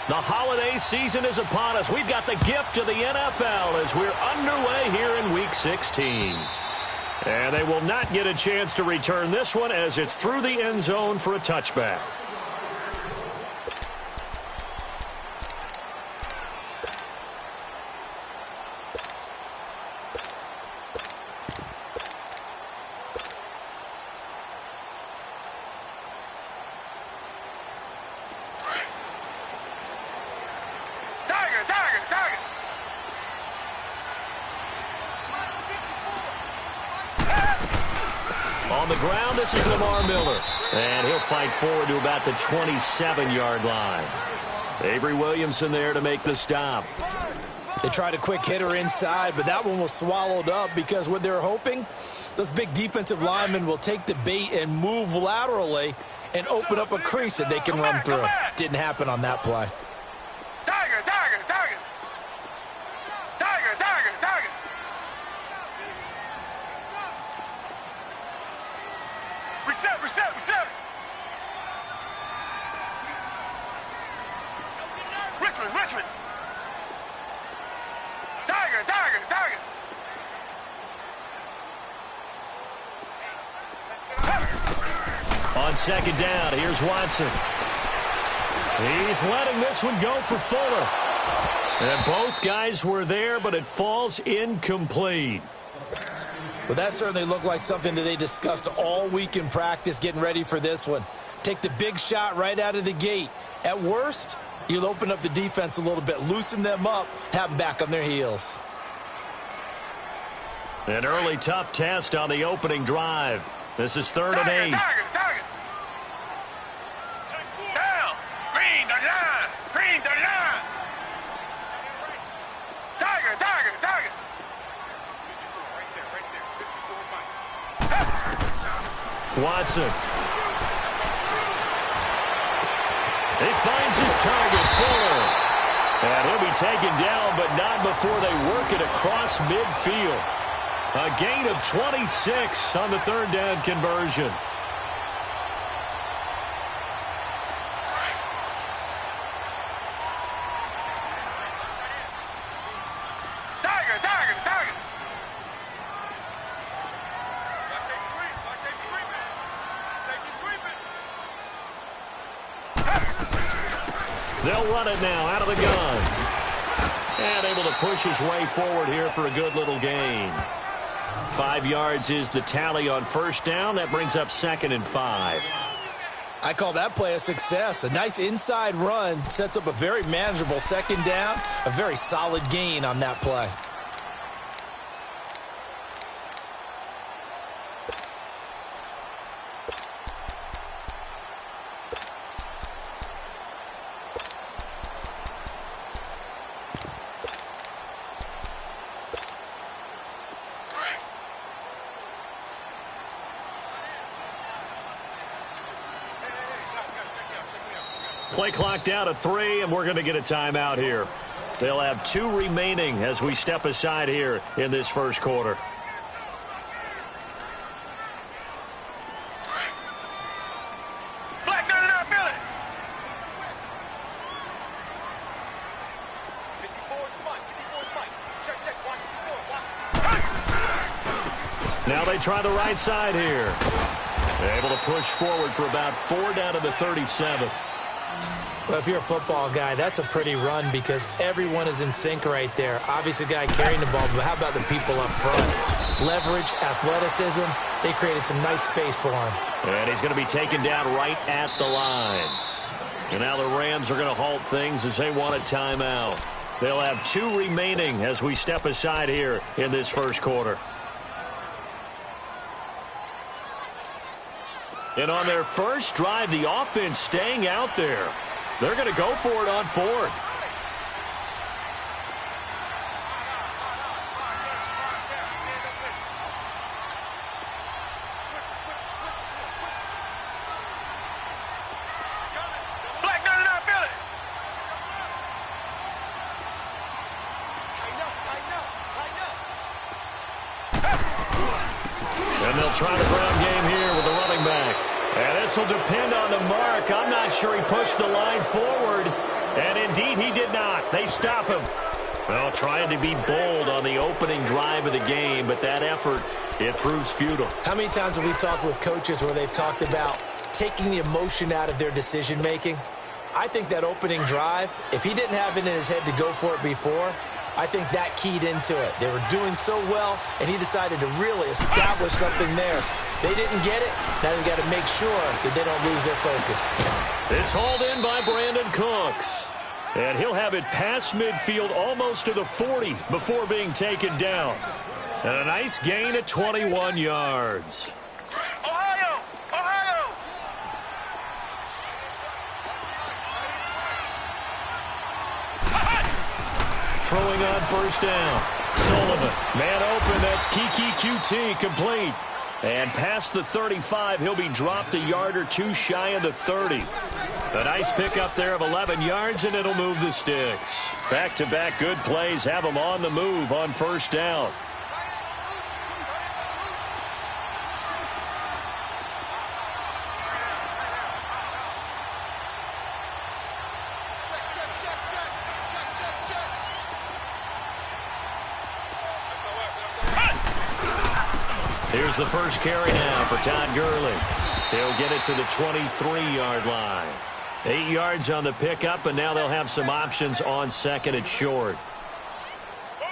The holiday season is upon us. We've got the gift of the NFL as we're underway here in Week 16. And they will not get a chance to return this one as it's through the end zone for a touchback. On the ground, this is Lamar Miller. And he'll fight forward to about the 27-yard line. Avery Williamson there to make the stop. They tried a quick hitter inside, but that one was swallowed up because what they're hoping, those big defensive linemen will take the bait and move laterally and open up a crease that they can run through. Didn't happen on that play. Richmond. Tiger. On second down, here's Watson. He's letting this one go for Fuller. And both guys were there, but it falls incomplete. Well, that certainly looked like something that they discussed all week in practice getting ready for this one. Take the big shot right out of the gate. At worst, you'll open up the defense a little bit, loosen them up, have them back on their heels. An early tough test on the opening drive. This is 3rd and 8. Down. Green the line. Tiger. Watson. He finds his target, Fuller. And he'll be taken down, but not before they work it across midfield. A gain of 26 on the 3rd down conversion. Tiger. They'll run it now out of the gun. And able to push his way forward here for a good little gain. 5 yards is the tally on 1st down. That brings up 2nd and 5. I call that play a success. A nice inside run sets up a very manageable 2nd down. A very solid gain on that play. Play clock down to 3, and we're going to get a timeout here. They'll have 2 remaining as we step aside here in this 1st quarter. Black, I feel it. 54 Now they try the right side here. They're able to push forward for about 4 down to the 37. Well, if you're a football guy, that's a pretty run because everyone is in sync right there. Obviously, the guy carrying the ball, but how about the people up front? Leverage, athleticism, they created some nice space for him. And he's going to be taken down right at the line. And now the Rams are going to halt things as they want a timeout. They'll have 2 remaining as we step aside here in this 1st quarter. And on their first drive, the offense staying out there. They're going to go for it on 4th. Black, I feel it. And they'll try the ground game here with the running back. And this will depend on the mark. I'm not sure he pushed the line forward. And indeed, he did not. They stop him. Well, trying to be bold on the opening drive of the game, but that effort, it proves futile. How many times have we talked with coaches where they've talked about taking the emotion out of their decision-making? I think that opening drive, if he didn't have it in his head to go for it before, I think that keyed into it. They were doing so well, and he decided to really establish something there. They didn't get it. Now they've got to make sure that they don't lose their focus. It's hauled in by Brandon Cooks. And he'll have it past midfield almost to the 40 before being taken down. And a nice gain at 21 yards. Ohio! Ohio! Throwing on first down. Sullivan. Man open. That's Kiki QT complete. And past the 35, he'll be dropped a yard or two shy of the 30. A nice pickup there of 11 yards, and it'll move the sticks. Back-to-back good plays have them on the move on first down. Here's the first carry now for Todd Gurley. He'll get it to the 23-yard line. 8 yards on the pickup, and now they'll have some options on second and short.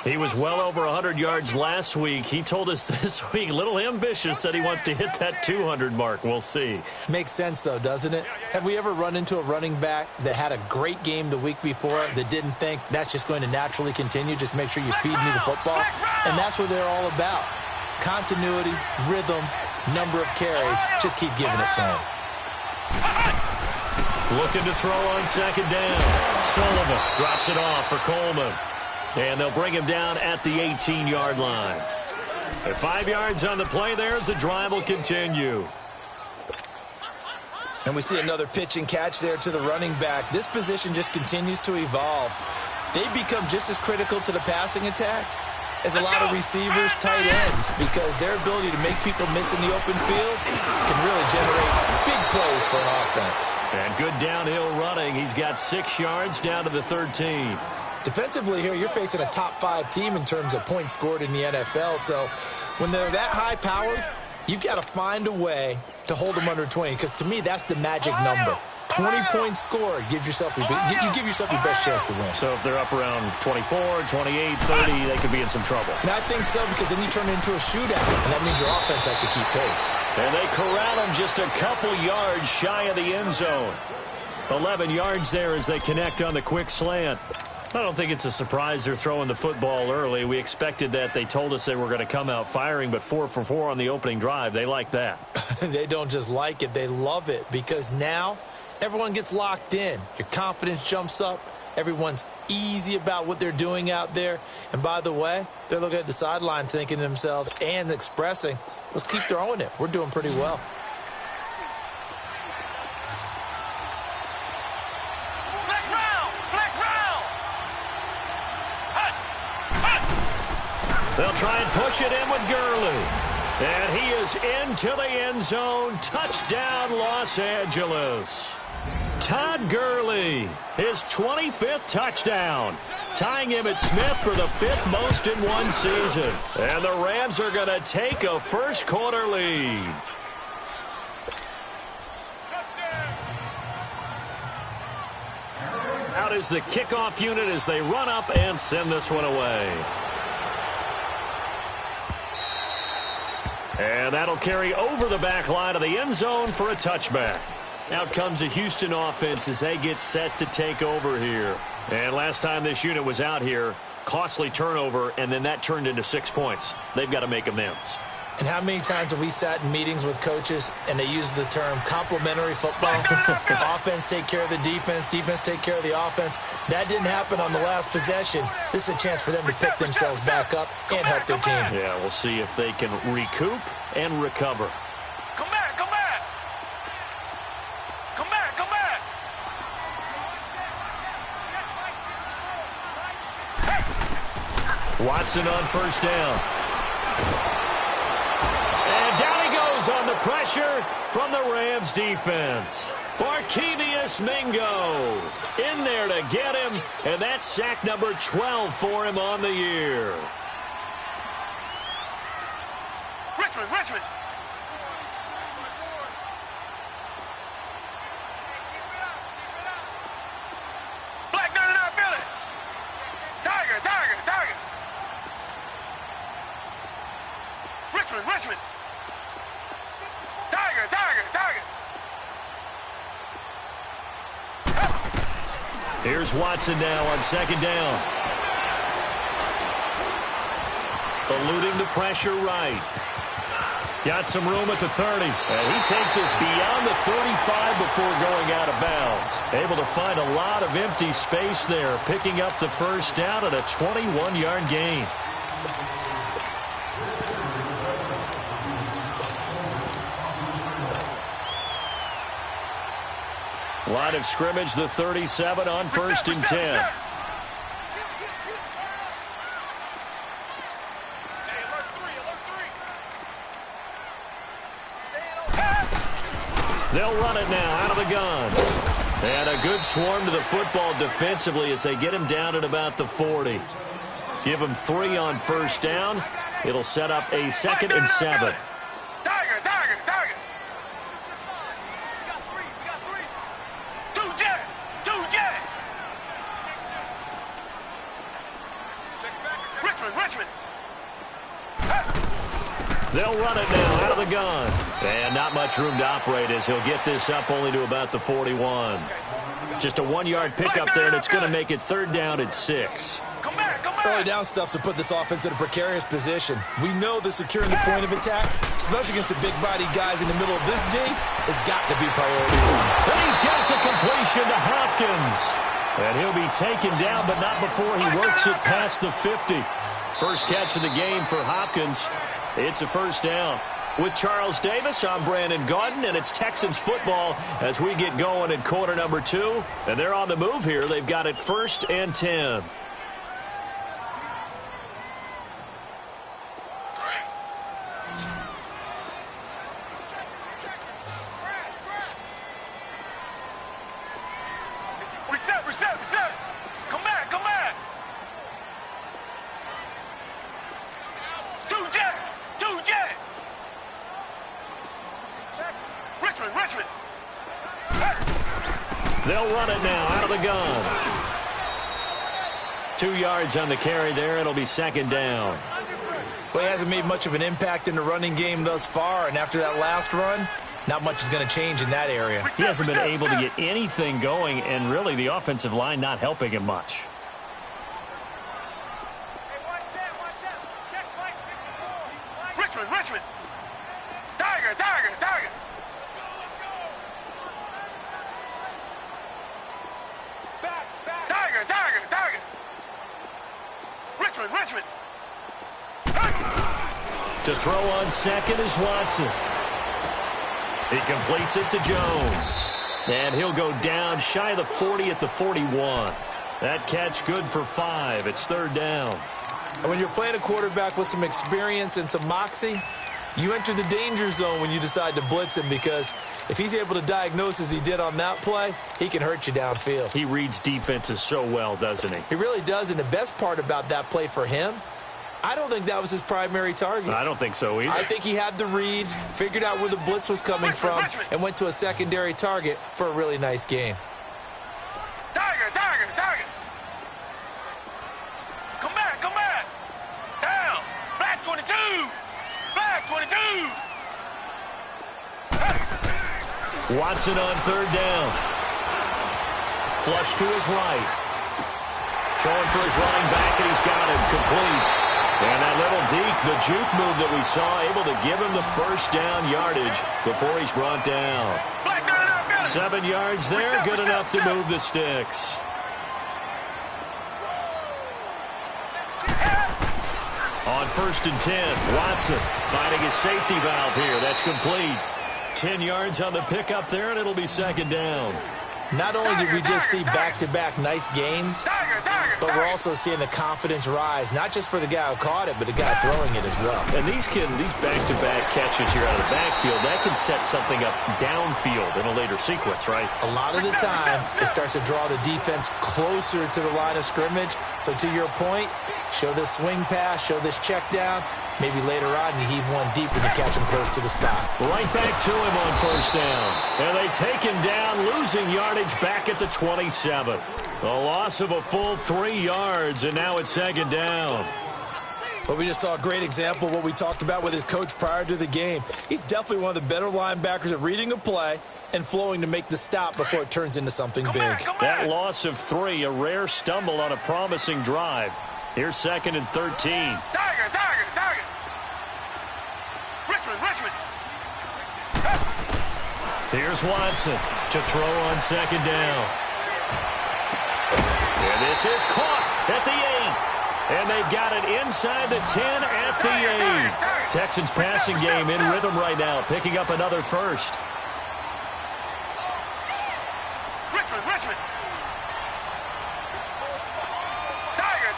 He was well over 100 yards last week. He told us this week, a little ambitious, said he wants to hit that 200 mark. We'll see. Makes sense, though, doesn't it? Have we ever run into a running back that had a great game the week before that didn't think that's just going to naturally continue? Just make sure you feed me the football. And that's what they're all about. Continuity, rhythm, number of carries. Just keep giving it to him. Looking to throw on second down. Sullivan drops it off for Coleman. And they'll bring him down at the 18-yard line. At 5 yards on the play there as the drive will continue. And we see another pitch and catch there to the running back. This position just continues to evolve. They become just as critical to the passing attack as a lot of receivers, tight ends, because their ability to make people miss in the open field can really generate big plays for an offense. And good downhill running. He's got 6 yards down to the 13. Defensively here, you're facing a top-5 team in terms of points scored in the NFL. So when they're that high-powered, you've got to find a way to hold them under 20, because to me, that's the magic number. 20 points scored gives yourself you give yourself your best chance to win. So if they're up around 24, 28, 30, they could be in some trouble. And I think so, because then you turn it into a shootout, and that means your offense has to keep pace. And they corral him just a couple yards shy of the end zone. 11 yards there as they connect on the quick slant. I don't think it's a surprise they're throwing the football early. We expected that. They told us they were going to come out firing, but 4 for 4 on the opening drive. They like that. They don't just like it. They love it, because now everyone gets locked in. Your confidence jumps up. Everyone's easy about what they're doing out there. And by the way, they're looking at the sideline thinking to themselves and expressing, let's keep throwing it. We're doing pretty well. They'll try and push it in with Gurley. And he is into the end zone. Touchdown, Los Angeles. Todd Gurley, his 25th touchdown, tying him at Smith for the 5th most in one season. And the Rams are going to take a first-quarter lead. Out is the kickoff unit as they run up and send this one away. And that'll carry over the back line of the end zone for a touchback. Out comes the Houston offense as they get set to take over here. And last time this unit was out here, costly turnover, and then that turned into 6 points. They've got to make amends. And how many times have we sat in meetings with coaches and they use the term complementary football? Offense take care of the defense, defense take care of the offense. That didn't happen on the last possession. This is a chance for them to pick themselves back up and help their team. Yeah, we'll see if they can recoup and recover. Come back, come back. Come back, come back. Watson on first down. pressure from the Rams defense. Barkevious Mingo in there to get him, and that's sack number 12 for him on the year. Richmond. Black 99 Philly. Tiger. Richmond. Tiger. Here's Watson now on second down. Eluding the pressure right. Got some room at the 30. And he takes us beyond the 35 before going out of bounds. Able to find a lot of empty space there, picking up the first down at a 21-yard gain. Line of scrimmage, the 37 on first and 10. They'll run it now out of the gun. And a good swarm to the football defensively as they get him down at about the 40. Give him 3 on first down. It'll set up a 2nd and 7. Tiger. 2 jet. Richmond. They'll run it now out of the gun. And not much room to operate as he'll get this up only to about the 41. Just a 1-yard pickup there, and it's going to make it 3rd down and 6. Come back. Early down stuff's to put this offense in a precarious position. We know that securing the point of attack, especially against the big-bodied guys in the middle of this D, has got to be priority 1. And he's got the completion to Hopkins. And he'll be taken down, but not before he works it past the 50. First catch of the game for Hopkins. It's a first down. With Charles Davis, I'm Brandon Gaudin, and it's Texans football as we get going in quarter number 2. And they're on the move here. They've got it 1st and 10. Reset. Come back. 2 jet. Richmond. They'll run it now out of the gun. 2 yards on the carry there. It'll be 2nd down. Well, he hasn't made much of an impact in the running game thus far, and after that last run, not much is going to change in that area. He hasn't been able to get anything going, and really the offensive line not helping him much. Richmond. Tiger. Tiger. Richmond. To throw on second is Watson. He completes it to Jones. And he'll go down shy of the 40 at the 41. That catch good for 5. It's 3rd down. And when you're playing a quarterback with some experience and some moxie, you enter the danger zone when you decide to blitz him, because if he's able to diagnose as he did on that play, he can hurt you downfield. He reads defenses so well, doesn't he? He really does, and the best part about that play for him, I don't think that was his primary target. I don't think so either. I think he had the read, figured out where the blitz was coming from, and went to a secondary target for a really nice gain. Tiger. Come back. Down. Black 22. Watson on 3rd down. Flush to his right. Throwing for his running back, and he's got him complete. And that little deke, the juke move that we saw, able to give him the first down yardage before he's brought down. 7 yards there, good enough to move the sticks. On 1st and 10, Watson finding his safety valve here. That's complete. 10 yards on the pickup there, and it'll be 2nd down. Not only did we just see back-to-back nice gains, but we're also seeing the confidence rise, not just for the guy who caught it, but the guy throwing it as well. And these back-to-back catches here out of the backfield, that can set something up downfield in a later sequence, right? A lot of the time, it starts to draw the defense closer to the line of scrimmage. So to your point, show this swing pass, show this check down. Maybe later on you heave one deep when you catch him close to the spot. Right back to him on first down. And they take him down, losing yardage back at the 27. A loss of a full 3 yards, and now it's second down. But we just saw a great example of what we talked about with his coach prior to the game. He's definitely one of the better linebackers at reading a play and flowing to make the stop before it turns into something big. That loss of 3, a rare stumble on a promising drive. Here's second and 13. Tiger. Richmond. Here's Watson to throw on second down. And this is caught at the 8. And they've got it inside the 10 at the 8. Texans passing game in rhythm right now, picking up another first. Richmond. Tiger.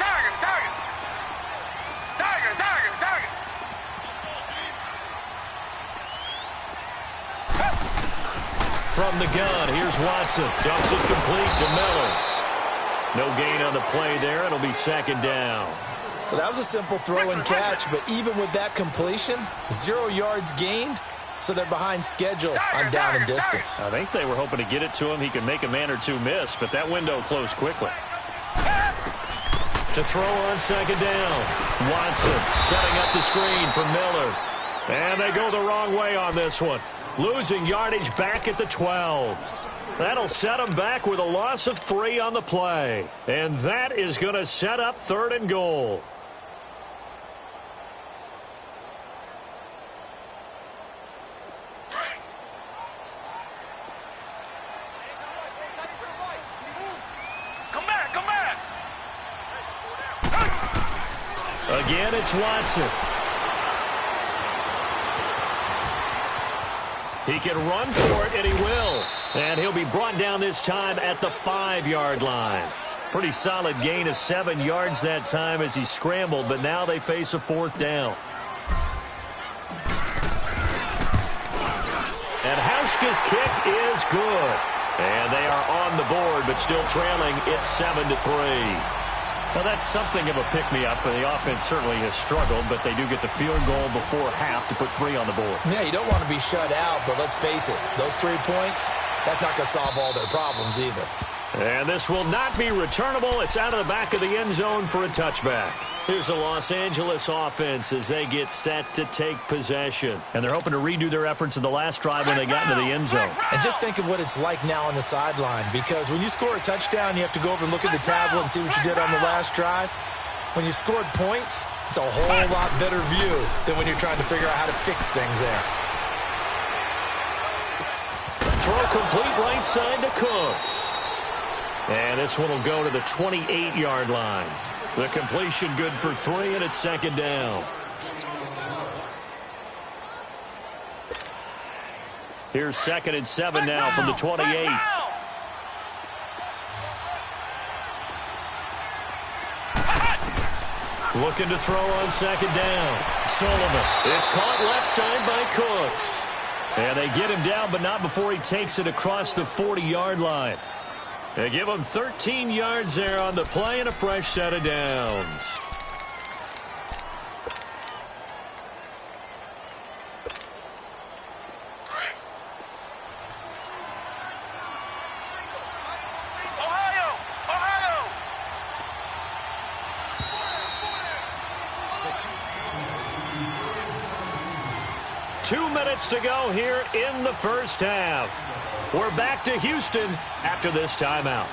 From the gun, here's Watson. Dumps it complete to Miller. No gain on the play there. It'll be second down. Well, that was a simple throw and catch, but even with that completion, 0 yards gained, so they're behind schedule on down and distance. I think they were hoping to get it to him. He could make a man or two miss, but that window closed quickly. To throw on second down. Watson setting up the screen for Miller. And they go the wrong way on this one. Losing yardage back at the 12. That'll set them back with a loss of 3 on the play. And that is going to set up third and goal. Come back. Again, it's Watson. He can run for it, and he will. And he'll be brought down this time at the 5-yard line. Pretty solid gain of 7 yards that time as he scrambled, but now they face a 4th down. And Hauschka's kick is good. And they are on the board, but still trailing. It's 7-3. Well, that's something of a pick-me-up. The offense certainly has struggled, but they do get the field goal before half to put 3 on the board. Yeah, you don't want to be shut out, but let's face it, those 3 points, that's not going to solve all their problems either. And this will not be returnable. It's out of the back of the end zone for a touchback. Here's the Los Angeles offense as they get set to take possession. And they're hoping to redo their efforts in the last drive when they got into the end zone. And just think of what it's like now on the sideline, because when you score a touchdown, you have to go over and look at the tablet and see what you did on the last drive. When you scored points, it's a whole lot better view than when you're trying to figure out how to fix things there. Throw complete right side to Cooks. And this one will go to the 28-yard line. The completion good for 3, and it's second down. Here's second and 7 now from the 28. Looking to throw on second down. Sullivan. It's caught left side by Cooks. And they get him down, but not before he takes it across the 40-yard line. They give him 13 yards there on the play and a fresh set of downs. Ohio! 2 minutes to go here in the first half. We're back to Houston after this timeout.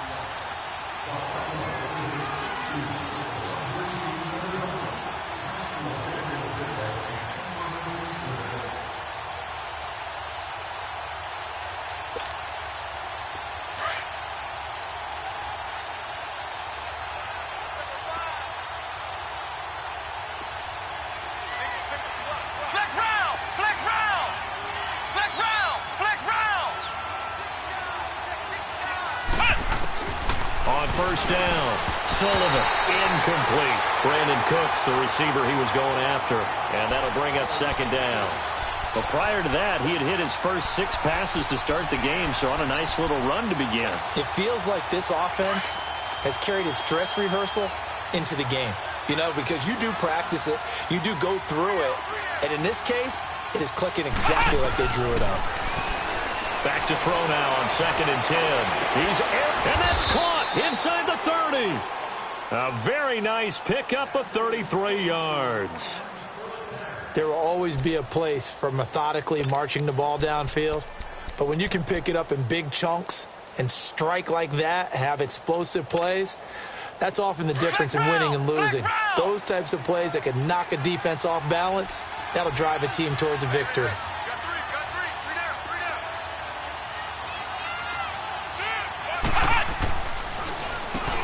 first down. Sullivan, incomplete. Brandon Cooks, the receiver he was going after. And that'll bring up second down. But prior to that, he had hit his first 6 passes to start the game, so on a nice little run to begin. It feels like this offense has carried its dress rehearsal into the game. You know, because you do practice it, you do go through it, and in this case, it is clicking exactly like they drew it up. Back to throw now on 2nd and 10. He's and that's caught inside the 30. A very nice pickup of 33 yards. There will always be a place for methodically marching the ball downfield, but when you can pick it up in big chunks and strike like that, have explosive plays, that's often the difference in winning and losing. Those types of plays that can knock a defense off balance, that'll drive a team towards a victory.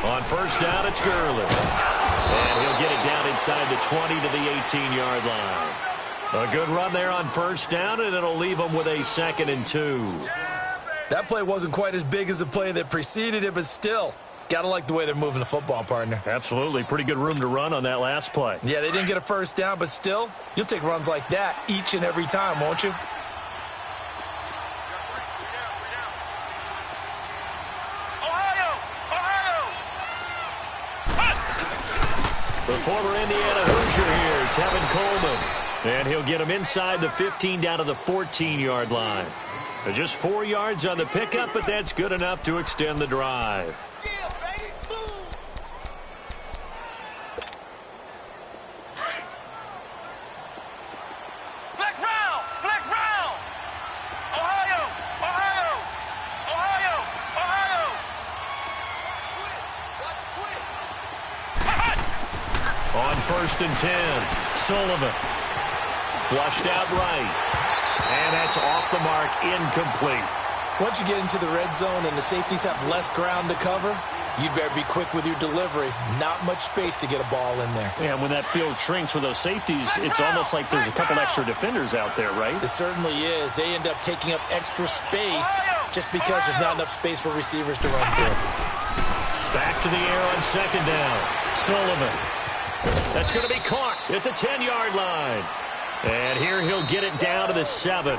On first down, it's Gurley. And he'll get it down inside the 20 to the 18-yard line. A good run there on first down, and it'll leave them with a 2nd and 2. That play wasn't quite as big as the play that preceded it, but still, gotta like the way they're moving the football, partner. Absolutely. Pretty good room to run on that last play. Yeah, they didn't get a first down, but still, you'll take runs like that each and every time, won't you? The former Indiana Hoosier here, Tevin Coleman. And he'll get him inside the 15 down to the 14-yard line. Just 4 yards on the pickup, but that's good enough to extend the drive. Yeah, baby, move. Flex round, flex round. Ohio, Ohio, Ohio, Ohio. On 1st and 10, Sullivan. Flushed out right. And that's off the mark, incomplete. Once you get into the red zone and the safeties have less ground to cover, you'd better be quick with your delivery. Not much space to get a ball in there. And when that field shrinks with those safeties, it's almost like there's a couple extra defenders out there, right? It certainly is. They end up taking up extra space just because there's not enough space for receivers to run through. Back to the air on 2nd down. Sullivan. That's going to be caught at the 10-yard line. And here he'll get it down to the 7.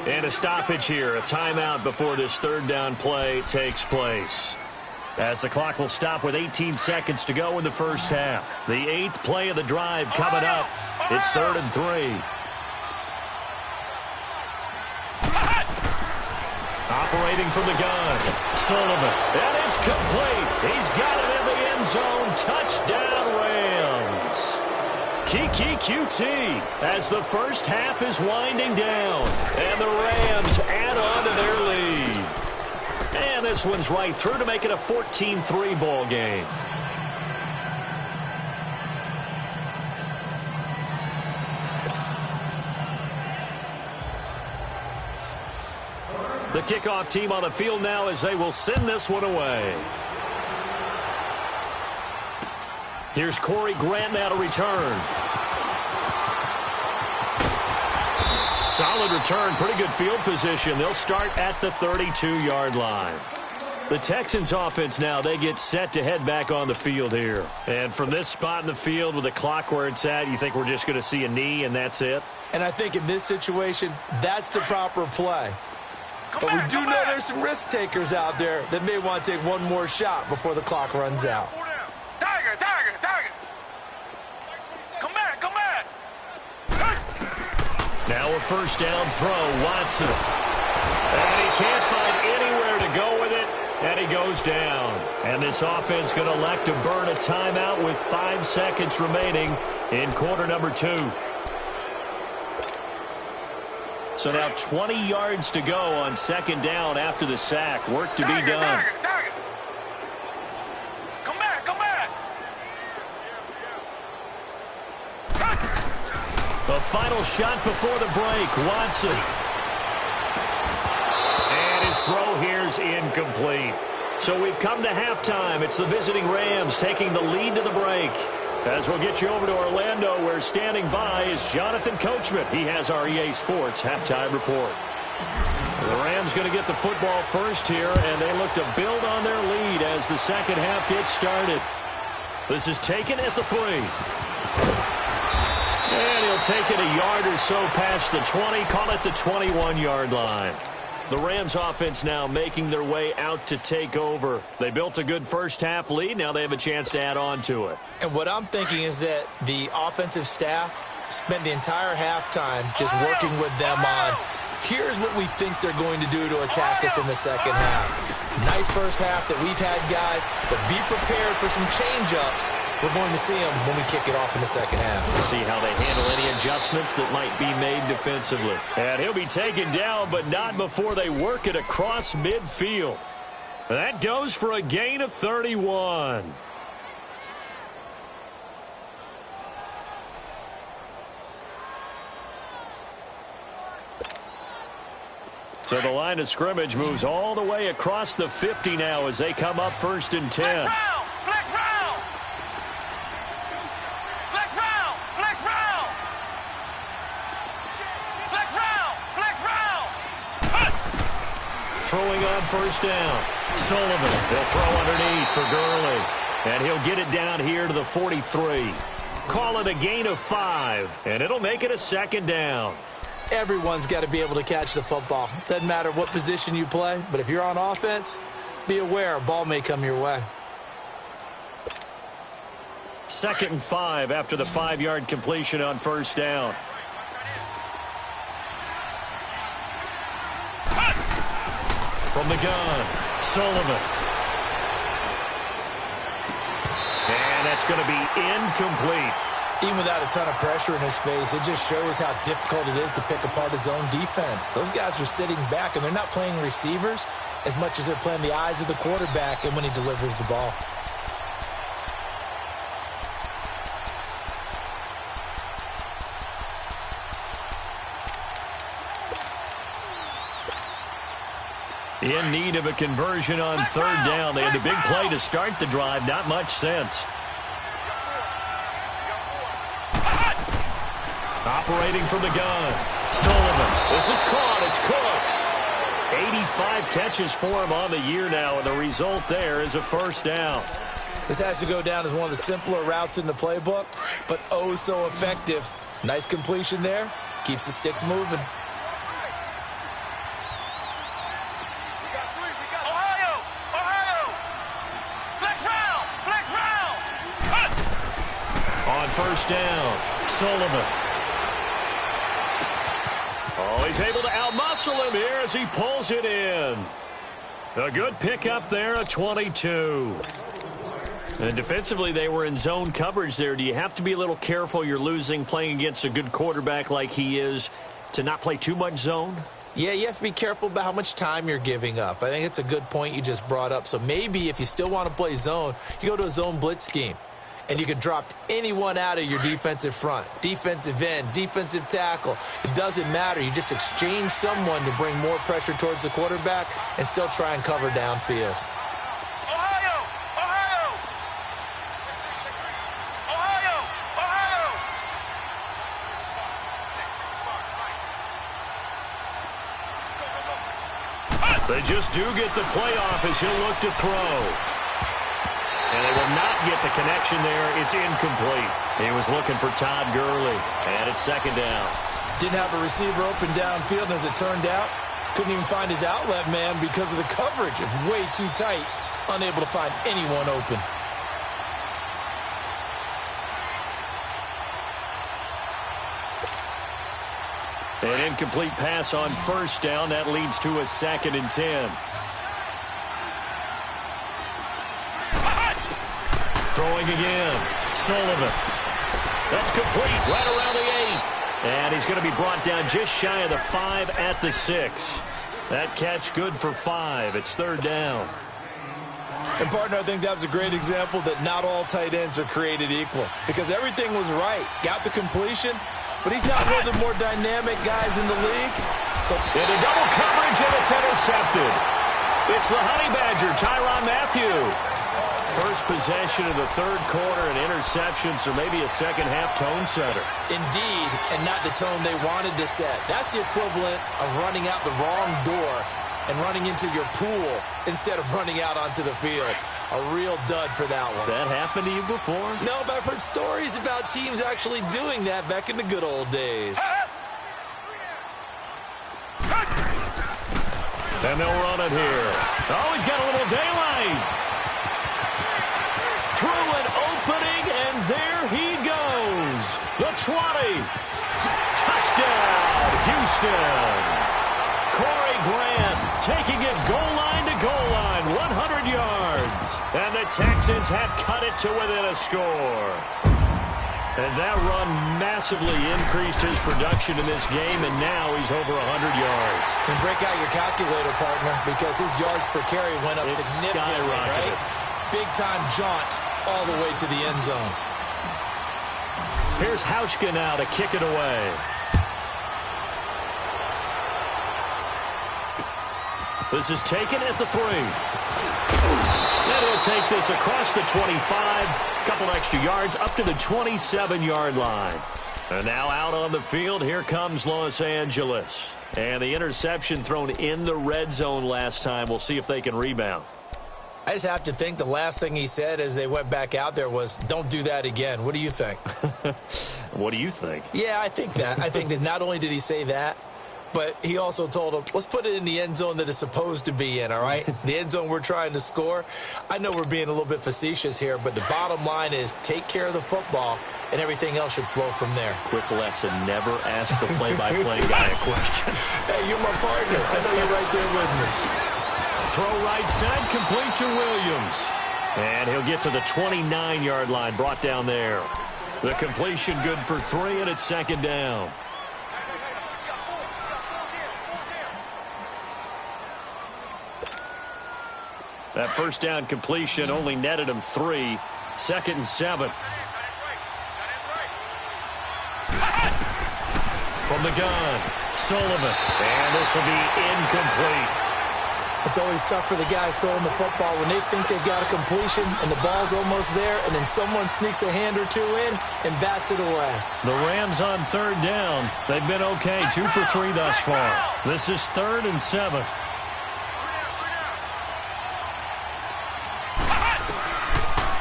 And a stoppage here, a timeout before this 3rd down play takes place. As the clock will stop with 18 seconds to go in the first half. The 8th play of the drive coming up. It's 3rd and 3. Operating from the gun, Sullivan. And it's complete. He's got it in the end zone. Touchdown, Rams. Kiki QT as the first half is winding down. And the Rams add on to their lead. And this one's right through to make it a 14-3 ball game. The kickoff team on the field now as they will send this one away. Here's Corey Grant now to return. Solid return, pretty good field position. They'll start at the 32-yard line. The Texans offense now, they get set to head back on the field here. And from this spot in the field with the clock where it's at, you think we're just going to see a knee and that's it? And I think in this situation, that's the proper play. But we do know there's some risk takers out there that may want to take one more shot before the clock runs out. Tiger, tiger, tiger. Come back, come back. Now a first down throw, Watson. And he can't find anywhere to go with it, and he goes down. And this offense going to elect to burn a timeout with 5 seconds remaining in quarter number 2. So now 20 yards to go on 2nd down after the sack. Work to be done. Come back, come back. The final shot before the break, Watson. And his throw here's incomplete. So we've come to halftime. It's the visiting Rams taking the lead to the break. As we'll get you over to Orlando, where standing by is Jonathan Coachman. He has our EA Sports halftime report. The Rams going to get the football first here, and they look to build on their lead as the second half gets started. This is taken at the 3. And he'll take it a yard or so past the 20, call it the 21-yard line. The Rams offense now making their way out to take over. They built a good first half lead. Now they have a chance to add on to it. And what I'm thinking is that the offensive staff spent the entire halftime just working with them on, here's what we think they're going to do to attack us in the second half. Nice first half that we've had, guys, but be prepared for some change-ups. We're going to see them when we kick it off in the second half. We'll see how they handle any adjustments that might be made defensively. And he'll be taken down, but not before they work it across midfield. That goes for a gain of 31. So the line of scrimmage moves all the way across the 50 now as they come up 1st and 10. Flex round! Flex round! Flex round! Flex round! Flex round! Flex round! Throwing on 1st down. Sullivan. They'll throw underneath for Gurley. And he'll get it down here to the 43. Call it a gain of 5. And it'll make it a 2nd down. Everyone's got to be able to catch the football. Doesn't matter what position you play, but if you're on offense, be aware a ball may come your way. 2nd and 5 after the 5-yard completion on 1st down. From the gun, Sullivan. And that's going to be incomplete. Even without a ton of pressure in his face, it just shows how difficult it is to pick apart his own defense. Those guys are sitting back, and they're not playing receivers as much as they're playing the eyes of the quarterback and when he delivers the ball. In need of a conversion on 3rd down. They had the big play to start the drive. Not much sense. Operating from the gun, Sullivan. This is caught. It's Cooks. 85 catches for him on the year now, and the result there is a 1st down. This has to go down as one of the simpler routes in the playbook, but oh so effective. Nice completion there. Keeps the sticks moving. Ohio! Flex round! Flex round! On 1st down, Sullivan. Oh, he's able to outmuscle him here as he pulls it in. A good pickup there, a 22. And defensively, they were in zone coverage there. Do you have to be a little careful? You're losing playing against a good quarterback like he is to not play too much zone? Yeah, you have to be careful about how much time you're giving up. I think it's a good point you just brought up. So maybe if you still want to play zone, you go to a zone blitz scheme. And you can drop anyone out of your defensive front, defensive end, defensive tackle. It doesn't matter. You just exchange someone to bring more pressure towards the quarterback and still try and cover downfield. Ohio! They just do get the playoff as he'll look to throw. And they will not get the connection there. It's incomplete. He was looking for Todd Gurley. And it's 2nd down. Didn't have a receiver open downfield, and as it turned out, couldn't even find his outlet man because of the coverage. It's way too tight. Unable to find anyone open. An incomplete pass on 1st down. That leads to a 2nd and 10. Throwing again. Sullivan. That's complete right around the 8. And he's going to be brought down just shy of the 5 at the 6. That catch good for 5. It's 3rd down. And, partner, I think that was a great example that not all tight ends are created equal because everything was right. Got the completion, but he's not one of the more dynamic guys in the league. So into double coverage, and it's intercepted. It's the Honey Badger, Tyrann Mathieu. First possession of the third quarter and interceptions, or maybe a second-half tone setter. Indeed, and not the tone they wanted to set. That's the equivalent of running out the wrong door and running into your pool instead of running out onto the field. A real dud for that one. Has that happened to you before? No, but I've heard stories about teams actually doing that back in the good old days. And they'll run it here. Oh, he's got a little daylight. Through an opening, and there he goes. The 20. Touchdown, Houston. Corey Grant taking it goal line to goal line, 100 yards. And the Texans have cut it to within a score. And that run massively increased his production in this game, and now he's over 100 yards. And break out your calculator, partner, because his yards per carry went up significantly, right? Big-time jaunt all the way to the end zone. Here's Hauschka now to kick it away. This is taken at the 3. And he'll take this across the 25. Couple extra yards up to the 27-yard line. And now out on the field, here comes Los Angeles. And the interception thrown in the red zone last time. We'll see if they can rebound. I just have to think the last thing he said as they went back out there was, don't do that again. What do you think? What do you think? Yeah, I think that. I think that not only did he say that, but he also told him, let's put it in the end zone that it's supposed to be in, all right? The end zone we're trying to score. I know we're being a little bit facetious here, but the bottom line is take care of the football, and everything else should flow from there. Quick lesson, never ask the play-by-play guy a question. Hey, you're my partner. I know you're right there with me. Throw right side, complete to Williams. And he'll get to the 29-yard line, brought down there. The completion good for 3, and it's second down. That first down completion only netted him 3. 2nd and 7. From the gun, Sullivan. And this will be incomplete. It's always tough for the guys throwing the football when they think they've got a completion and the ball's almost there, and then someone sneaks a hand or two in and bats it away. The Rams on 3rd down. They've been okay, 2 for 3 thus far. This is 3rd and 7.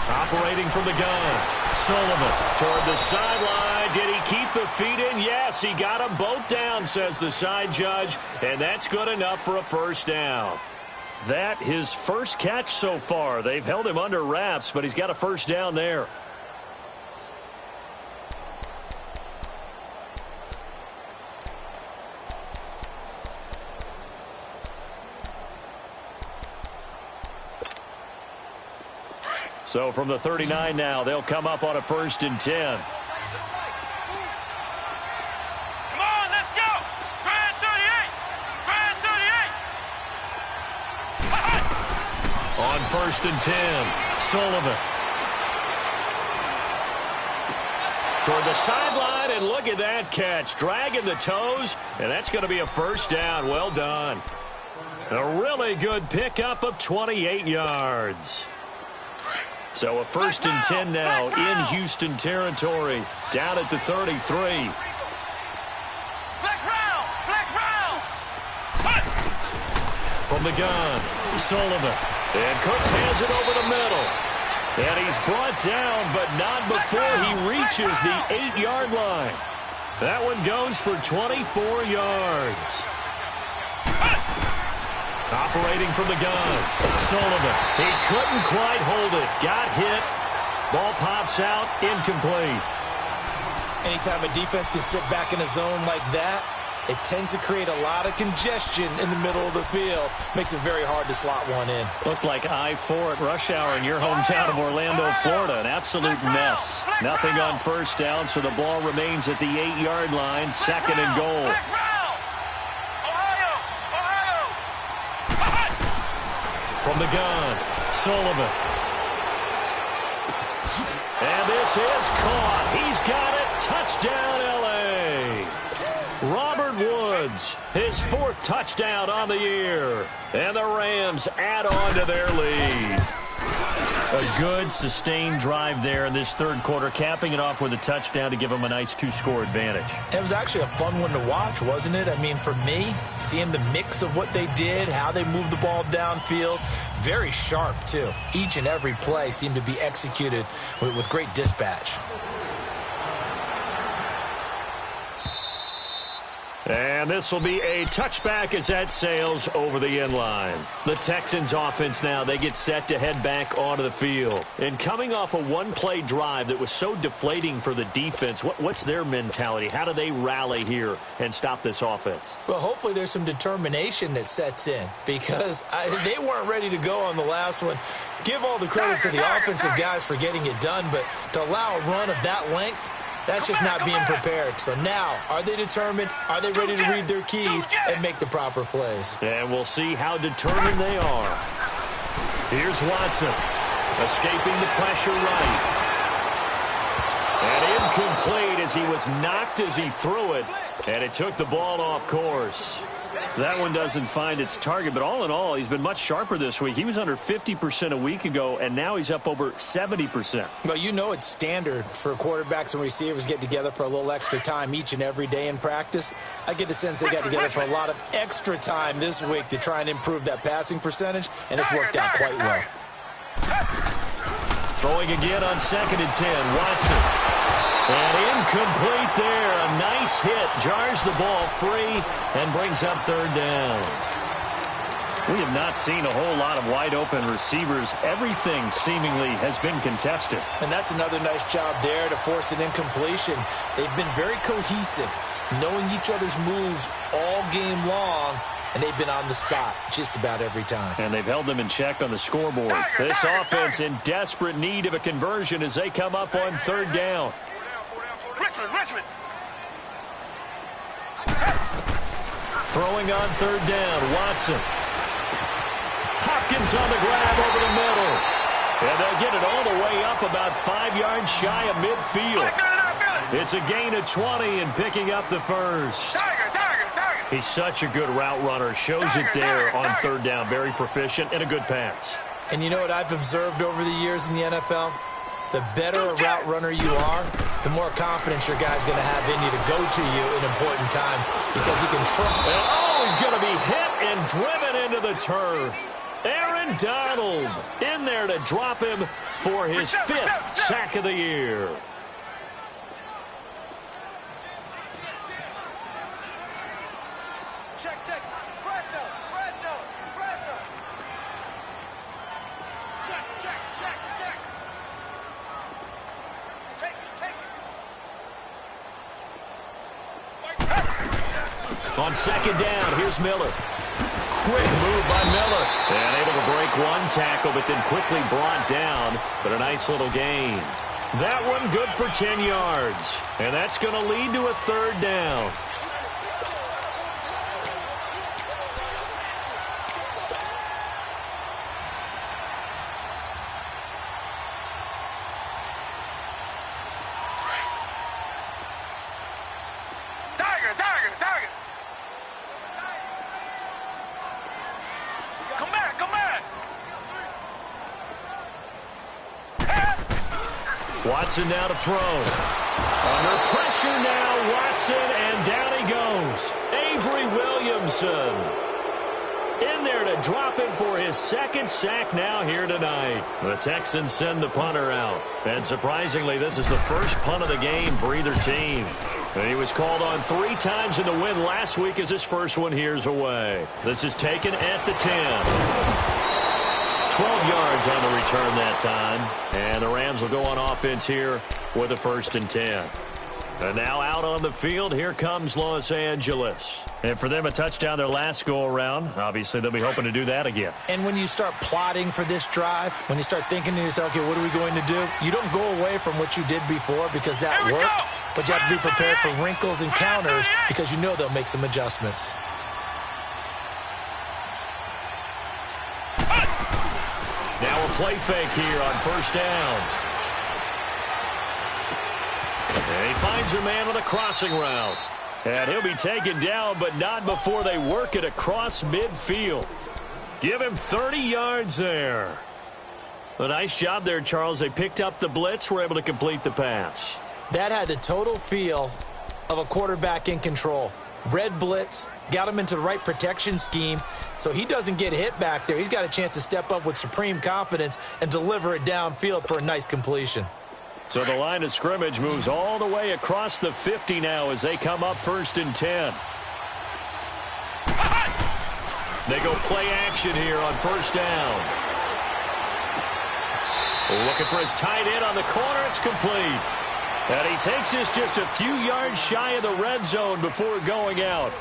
Operating from the gun, Sullivan toward the sideline. Did he keep the feet in? Yes, he got them both down, says the side judge, and that's good enough for a first down. That his first catch so far. They've held him under wraps, but he's got a first down there. So from the 39 now, they'll come up on a 1st and 10. Come on, let's go! Grand 38! Grand 38! On 1st and 10, Sullivan. Toward the sideline, and look at that catch. Dragging the toes, and that's going to be a first down. Well done. A really good pickup of 28 yards. So a 1st and 10 now in Houston territory, down at the 33. From the gun, Sullivan. And Cooks has it over the middle. And he's brought down, but not before he reaches the 8-yard line. That one goes for 24 yards. Operating from the gun, Sullivan. He couldn't quite hold it. Got hit. Ball pops out, incomplete. Anytime a defense can sit back in a zone like that, it tends to create a lot of congestion in the middle of the field. Makes it very hard to slot one in. Looked like I-4 at rush hour in your hometown of Orlando, Florida. An absolute mess. Nothing on first down, so the ball remains at the 8-yard line. 2nd and goal. From the gun, Sullivan. And this is caught. He's got it. Touchdown, L.A. Robert Woods, his 4th touchdown on the year. And the Rams add on to their lead. A good, sustained drive there in this third quarter, capping it off with a touchdown to give them a nice 2-score advantage. It was actually a fun one to watch, wasn't it? I mean, for me, seeing the mix of what they did, how they moved the ball downfield, very sharp, too. Each and every play seemed to be executed with great dispatch. And this will be a touchback as that sails over the end line. The Texans offense now, they get set to head back onto the field. And coming off a one-play drive that was so deflating for the defense, what's their mentality? How do they rally here and stop this offense? Well, hopefully there's some determination that sets in because they weren't ready to go on the last one. Give all the credit to the offensive guys for getting it done, but to allow a run of that length, that's just not being prepared. So now, are they determined? Are they ready to read their keys and make the proper plays? And we'll see how determined they are. Here's Watson, escaping the pressure right. And incomplete as he was knocked as he threw it. And it took the ball off course. That one doesn't find its target, but all in all, he's been much sharper this week. He was under 50% a week ago, and now he's up over 70%. Well, you know it's standard for quarterbacks and receivers get together for a little extra time each and every day in practice. I get the sense they got together for a lot of extra time this week to try and improve that passing percentage, and it's worked out quite well. Throwing again on 2nd and 10, Watson. And incomplete there. A nice hit. Jars the ball free and brings up 3rd down. We have not seen a whole lot of wide-open receivers. Everything seemingly has been contested. And that's another nice job there to force an incompletion. They've been very cohesive, knowing each other's moves all game long, and they've been on the spot just about every time. And they've held them in check on the scoreboard. This offense in desperate need of a conversion as they come up on 3rd down. Richmond. Throwing on 3rd down, Watson. Hopkins on the grab over the middle. And they'll get it all the way up about 5 yards shy of midfield. It's a gain of 20 and picking up the first. He's such a good route runner. Shows it there on 3rd down. Very proficient and a good pass. And you know what I've observed over the years in the NFL? The better a route runner you are, the more confidence your guy's going to have in you to go to you in important times because he can trust. And he's going to be hit and driven into the turf. Aaron Donald in there to drop him for his 5th sack of the year. Check. Fresno. Check. On 2nd down, here's Miller. Quick move by Miller. And able to break one tackle, but then quickly brought down. But a nice little gain. That one good for 10 yards. And that's going to lead to a 3rd down. Watson now to throw. Under pressure now, Watson, and down he goes. Avery Williamson in there to drop him for his 2nd sack now here tonight. The Texans send the punter out. And surprisingly, this is the first punt of the game for either team. And he was called on 3 times in the win last week as his first one here's away. This is taken at the 10. 12 yards on the return that time. And the Rams will go on offense here with a 1st and 10. And now out on the field, here comes Los Angeles. And for them, a touchdown their last go-around. Obviously, they'll be hoping to do that again. And when you start plotting for this drive, when you start thinking to yourself, okay, what are we going to do? You don't go away from what you did before because that worked. But you have to be prepared for wrinkles and counters because you know they'll make some adjustments. Now a play fake here on 1st down. And he finds a man with a crossing route. And he'll be taken down, but not before they work it across midfield. Give him 30 yards there. A nice job there, Charles. They picked up the blitz, were able to complete the pass. That had the total feel of a quarterback in control. Red blitz, got him into the right protection scheme, so he doesn't get hit back there. He's got a chance to step up with supreme confidence and deliver it downfield for a nice completion. So the line of scrimmage moves all the way across the 50 now as they come up 1st and 10. They go play action here on 1st down. Looking for his tight end on the corner. It's complete. And he takes this just a few yards shy of the red zone before going out.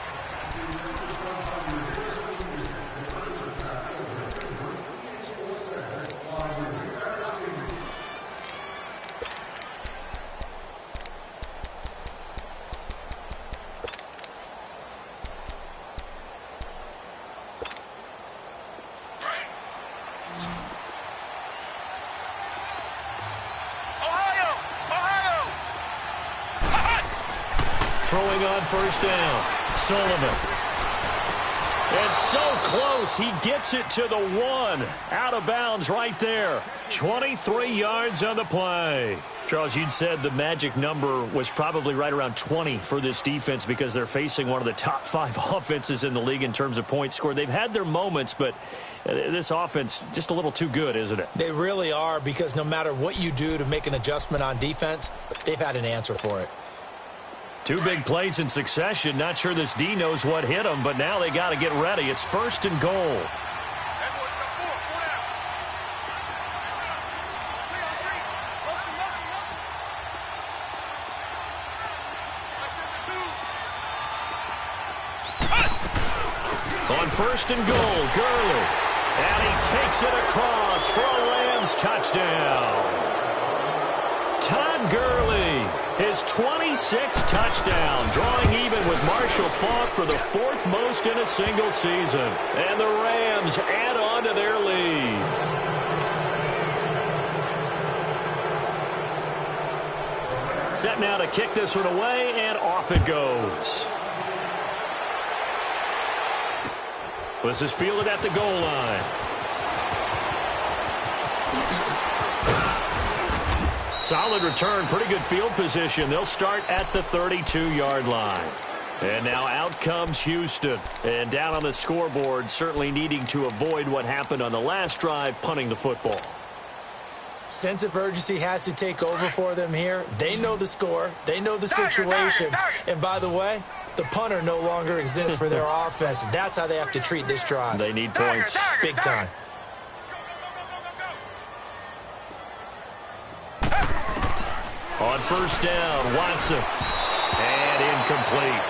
Throwing on 1st down, Sullivan. It's so close, he gets it to the 1. Out of bounds right there. 23 yards on the play. Charles, you'd said the magic number was probably right around 20 for this defense because they're facing one of the top 5 offenses in the league in terms of points scored. They've had their moments, but this offense just a little too good, isn't it? They really are, because no matter what you do to make an adjustment on defense, they've had an answer for it. 2 big plays in succession. Not sure this D knows what hit them, but now they got to get ready. It's 1st and goal. On 1st and goal, Gurley. And he takes it across for a Rams touchdown. Todd Gurley, his 26th touchdown, drawing even with Marshall Faulk for the 4th most in a single season. And the Rams add on to their lead. Set now to kick this one away, and off it goes. This is fielded at the goal line. Solid return, pretty good field position. They'll start at the 32-yard line. And now out comes Houston. And down on the scoreboard, certainly needing to avoid what happened on the last drive, punting the football. Sense of urgency has to take over for them here. They know the score. They know the situation. And by the way, the punter no longer exists for their offense. That's how they have to treat this drive. They need points. Big time. On 1st down, Watson. And incomplete.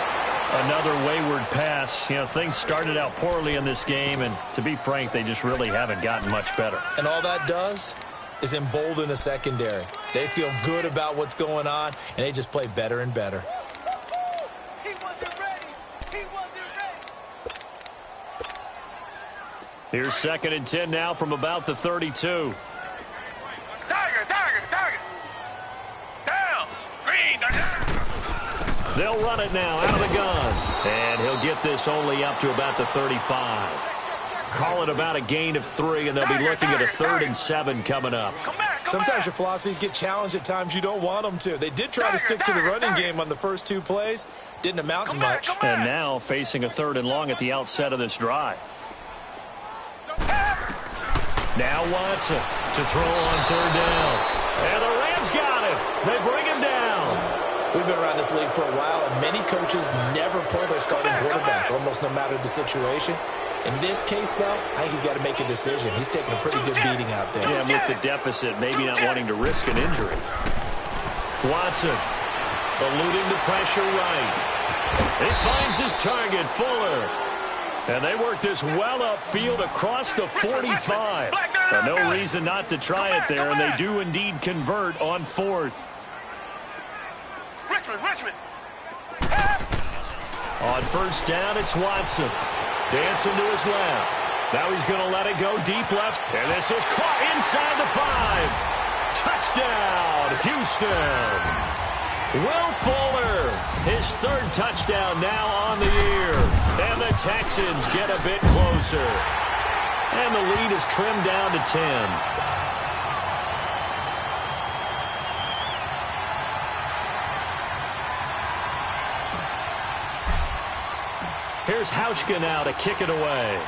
Another wayward pass. You know, things started out poorly in this game, and to be frank, they just really haven't gotten much better. And all that does is embolden the secondary. They feel good about what's going on, and they just play better and better. He wasn't ready. He wasn't ready. Here's 2nd and 10 now from about the 32. They'll run it now out of the gun. And he'll get this only up to about the 35. Call it about a gain of 3, and they'll be looking at a 3rd and 7 coming up. Sometimes your philosophies get challenged at times you don't want them to. They did try to stick to the running game on the first 2 plays. Didn't amount to much. And now facing a 3rd and long at the outset of this drive. Now Watson to throw on 3rd down. And the Rams got it. They bring him down. We've been around this league for a while, and many coaches never pull their starting quarterback, almost no matter the situation. In this case, though, I think he's got to make a decision. He's taking a pretty good beating out there. Yeah, with the deficit, maybe not wanting to risk an injury. Watson eluding the pressure right. He finds his target, Fuller. And they work this well upfield across the 45. No reason not to try it there, and they do indeed convert on 4th. Richmond. On 1st down, it's Watson. Dancing to his left. Now he's going to let it go deep left. And this is caught inside the 5. Touchdown, Houston. Will Fuller, his 3rd touchdown now on the year. And the Texans get a bit closer. And the lead is trimmed down to 10. Here's Hauschka now to kick it away.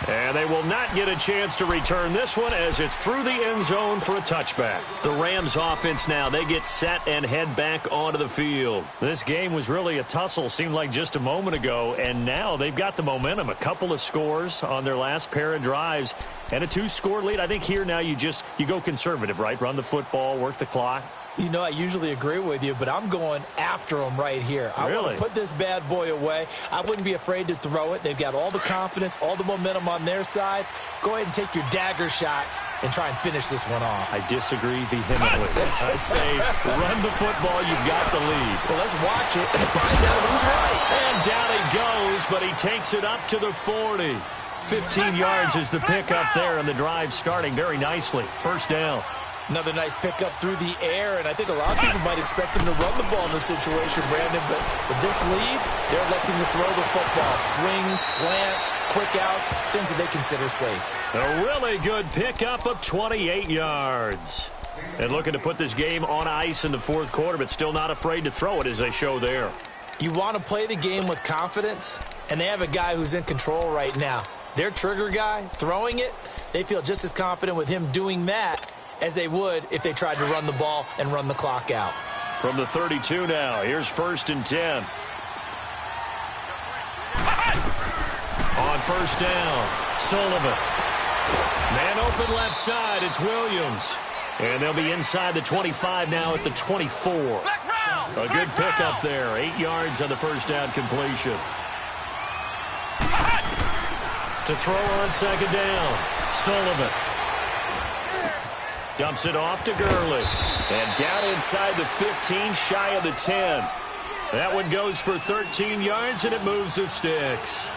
And they will not get a chance to return this one as it's through the end zone for a touchback. The Rams offense now, they get set and head back onto the field. This game was really a tussle, seemed like just a moment ago, and now they've got the momentum. A couple of scores on their last pair of drives and a 2-score lead. I think here now you go conservative, right? Run the football, work the clock. You know, I usually agree with you, but I'm going after them right here. I want to put this bad boy away. I wouldn't be afraid to throw it. They've got all the confidence, all the momentum on their side. Go ahead and take your dagger shots and try and finish this one off. I disagree vehemently. I say run the football. You've got the lead. Well, let's watch it and find out who's right. And down he goes, but he takes it up to the 40. 15 yards is the pickup there, and the drive starting very nicely. First down. Another nice pickup through the air, and I think a lot of people might expect them to run the ball in this situation, Brandon, but with this lead, they're electing to throw the football. Swings, slants, quick outs, things that they consider safe. A really good pickup of 28 yards. And looking to put this game on ice in the fourth quarter, but still not afraid to throw it as they show there. You want to play the game with confidence, and they have a guy who's in control right now. Their trigger guy, throwing it, they feel just as confident with him doing that as they would if they tried to run the ball and run the clock out. From the 32 now, here's 1st and 10. On first down, Sullivan. Man open left side, it's Williams. And they'll be inside the 25 now at the 24. A good pickup there, 8 yards on the first down completion. To throw on second down, Sullivan. Dumps it off to Gurley. And down inside the 15, shy of the 10. That one goes for 13 yards, and it moves the sticks.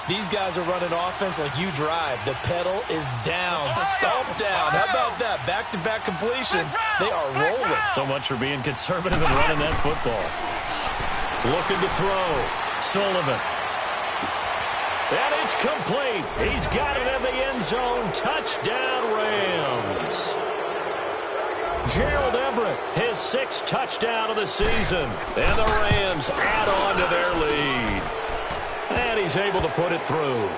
These guys are running offense like you drive. The pedal is down, stomp down. How about that? Back-to-back completions. They are rolling. So much for being conservative and running that football. Looking to throw. Sullivan. And it's complete. He's got it in the end zone. Touchdown, Rams. Gerald Everett, his 6th touchdown of the season. And the Rams add on to their lead. And he's able to put it through.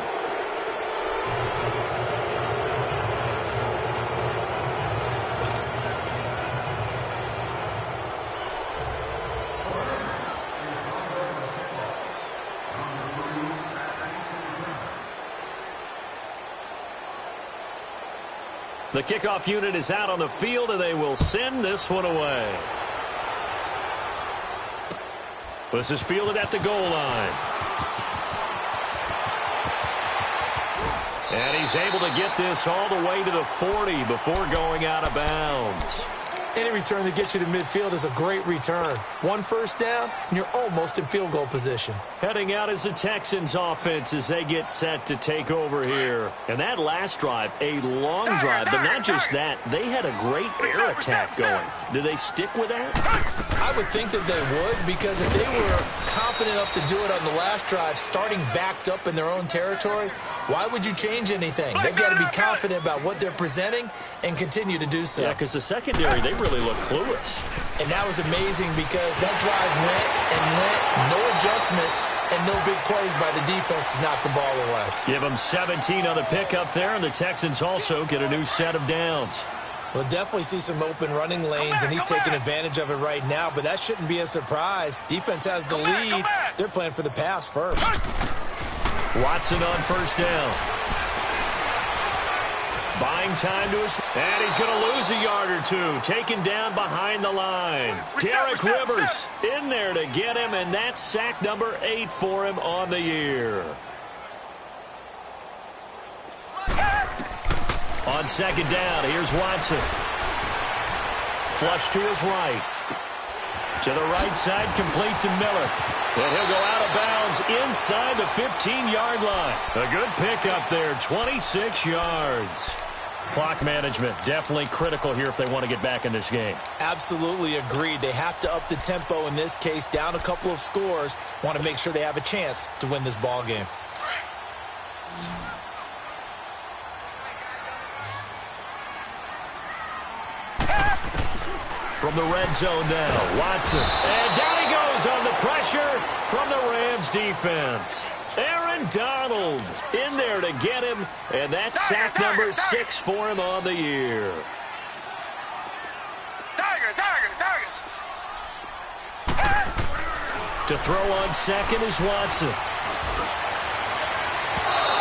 The kickoff unit is out on the field, and they will send this one away. This is fielded at the goal line. And he's able to get this all the way to the 40 before going out of bounds. Any return that gets you to midfield is a great return. 1 first down, and you're almost in field goal position. Heading out is the Texans offense as they get set to take over here. And that last drive, a long drive, but not just that. They had a great air attack going. Do they stick with that? I would think that they would, because if they were confident enough to do it on the last drive, starting backed up in their own territory, why would you change anything? They've got to be confident about what they're presenting and continue to do so. Yeah, because the secondary, they really look clueless. And that was amazing because that drive went and went, no adjustments, and no big plays by the defense to knock the ball away. Give them 17 on the pickup there, and the Texans also get a new set of downs. We'll definitely see some open running lanes, and he's taking advantage of it right now, but that shouldn't be a surprise. Defense has the lead. They're playing for the pass first. Watson on first down. Buying time to his... And he's going to lose a yard or two. Taken down behind the line. Derek Rivers in there to get him, and that's sack number 8 for him on the year. On second down, here's Watson. Flush to his right. To the right side, complete to Miller. And he'll go out of bounds inside the 15-yard line. A good pickup there, 26 yards. Clock management, definitely critical here if they want to get back in this game. Absolutely agreed. They have to up the tempo in this case, down a couple of scores. Want to make sure they have a chance to win this ball game. from the red zone now. Watson. And down he goes on the pressure from the Rams defense. Aaron Donald in there to get him, and that's sack number 6 for him on the year. To throw on second is Watson.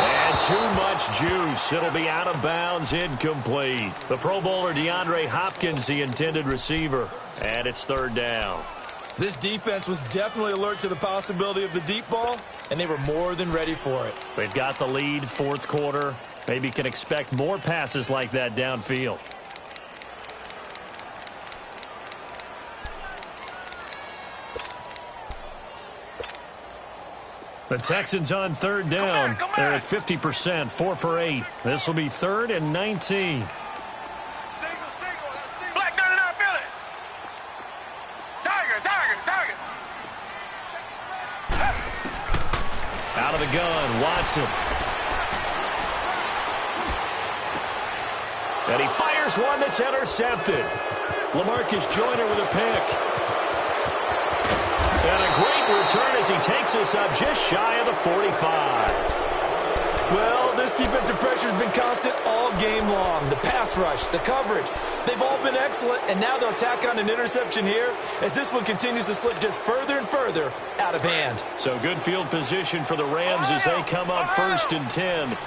And too much juice. It'll be out of bounds, incomplete. The Pro Bowler DeAndre Hopkins, the intended receiver. And it's third down. This defense was definitely alert to the possibility of the deep ball, and they were more than ready for it. They've got the lead, fourth quarter. Maybe can expect more passes like that downfield. The Texans on third down. They're at 50%, 4 for 8. This will be 3rd and 19. Out of the gun, Watson. And he fires one that's intercepted. LaMarcus Joyner with a pick. And a great return as he takes us up just shy of the 45. Well, this defensive pressure has been constant all game long. The pass rush, the coverage, they've all been excellent, and now they'll tack on an interception here as this one continues to slip just further and further out of hand. So good field position for the Rams as they come up 1st and 10.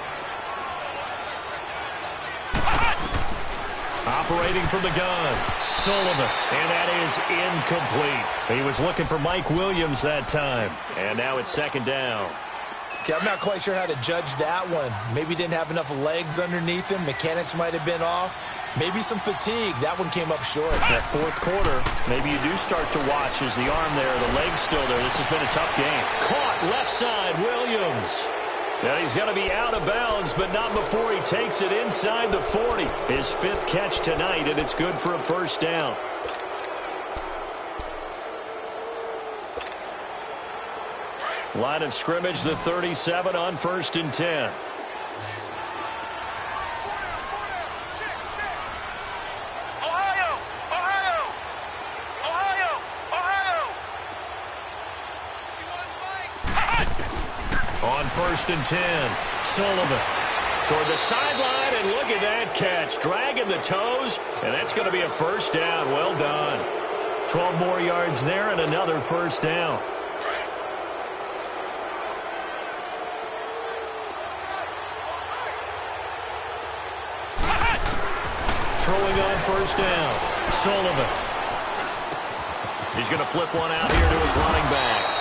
Operating from the gun, Sullivan, and that is incomplete. He was looking for Mike Williams that time, and now it's 2nd down. Okay, I'm not quite sure how to judge that one. Maybe didn't have enough legs underneath him. Mechanics might have been off. Maybe some fatigue. That one came up short. That fourth quarter, maybe you do start to watch as the arm there, the leg's still there. This has been a tough game. Caught left side, Williams. Now he's going to be out of bounds, but not before he takes it inside the 40. His 5th catch tonight, and it's good for a 1st down. Line of scrimmage, the 37 on 1st and 10. On 1st and 10, Sullivan toward the sideline, and look at that catch. Dragging the toes, and that's going to be a 1st down. Well done. 12 more yards there and another 1st down. Throwing on 1st down, Sullivan. He's going to flip one out here to his running back.